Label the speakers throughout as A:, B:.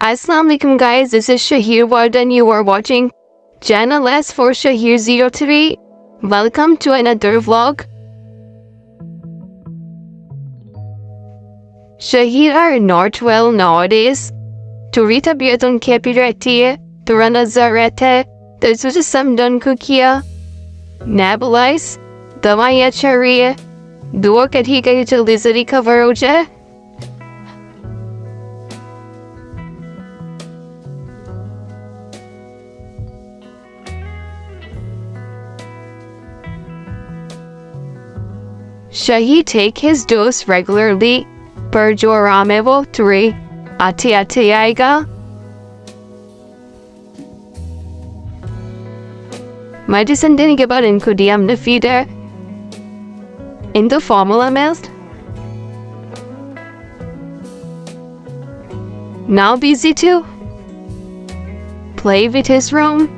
A: Assalamu alaikum guys, this is Shaheer and you are watching channel S4shaheer03. Welcome to another vlog. Shaheer are not well nowadays. Turi tabiyat unki अच्छी रहती है, थोड़ा नजर रहता है, तो इस वजह से समझन को किया nebulize दवाइयाँ चल रही है, दुआ करी कि जल्दी से रिकवर हो जाए. Shahi take his dose regularly, पर जो आराम है वो तुरी आते आते आएगा. Medicine देने के बाद इनको दिया हमने feeder in the formula milk. Now busy to play with his room.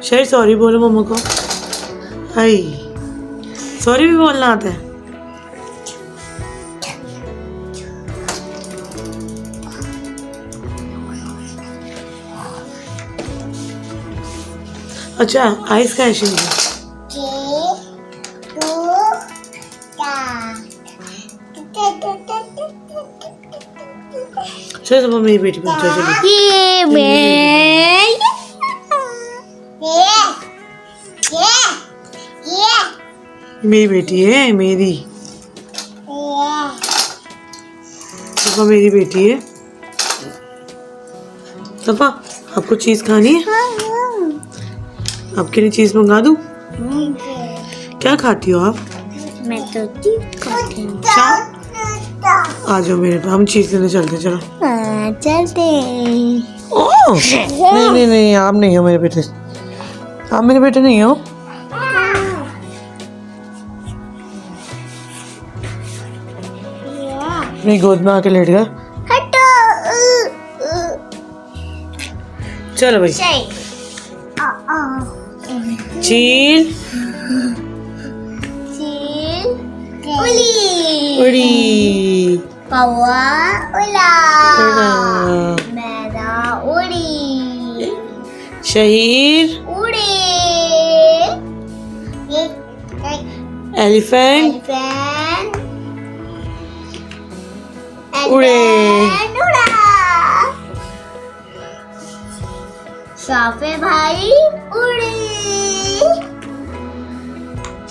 B: शेर सॉरी बोलो मम्मा को. हाय सॉरी भी बोलना आता है. अच्छा आइस का ऐसे चलो मेरी बेटी बन चलो.
C: ये
B: मेरी बेटी है मेरी. सफा मेरी बेटी है. सफा आपको चीज खानी है? आपके लिए चीज मंगा दूं? क्या खाती हो आप?
C: मैं तो खाती हूँ.
B: आ जाओ मेरे पास, हम चीज लेने चलते. चलो
C: चलते.
B: ओह नहीं नहीं नहीं, आप नहीं हो मेरे बेटे. आप मेरे बेटे नहीं हो. मेरी गोद में आके लेट गया. चलो भाई. चील उड़ी
C: कौवा उड़ा.
B: उड़ा.
C: मैना उड़ी.
B: शहीर
C: उड़े.
B: एलिफेंट
C: एलिफेंट
B: उड़े.
C: उड़ा. साफे भाई उड़े.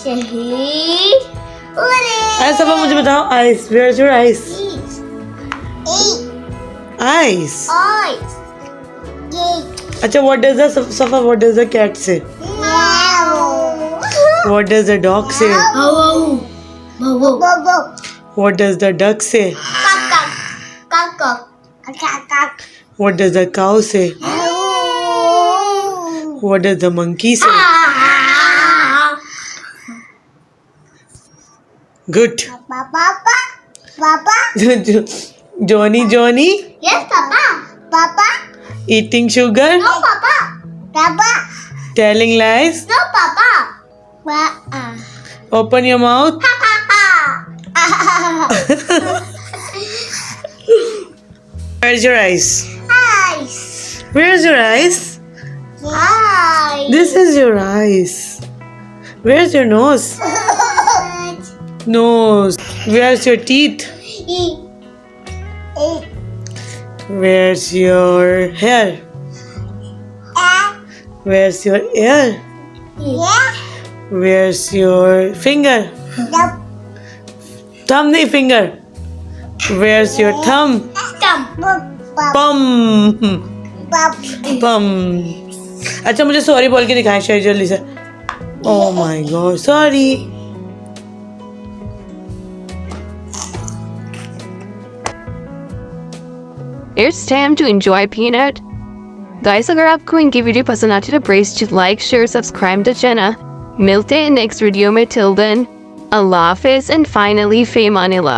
C: शहीर उड़े.
B: ऐसा बात मुझे बताओ. Ice, where is your ice? Ice. अच्छा what does the sofa what does the cat say? What does the dog say? What does the duck say? What does the cow say? What does the monkey say? Good. Johnny Johnny
C: Yes, Papa. Papa.
B: eating sugar,
C: No, Papa. Papa.
B: telling lies,
C: No, Papa. Papa.
B: open your mouth, where's your eyes?
C: Eyes.
B: Where's your eyes?
C: Eyes.
B: This is your eyes. Where's your nose? Nose. Where's your teeth? Where's your hair? Where's your ear?
C: Yeah.
B: Where's your finger?
C: Nope.
B: Thumb nahi finger. Where's your thumb? Bum. Bum. अच्छा मुझे sorry बोल के दिखाएं शायद जल्दी से. Oh my God, sorry.
A: It's time to enjoy peanut. Guys, अगर आपको इनकी वीडियो पसंद आती है तो please to like share subscribe the channel. मिलते हैं नेक्स्ट वीडियो में. Till then, Allah Hafiz and finally Fame Manila.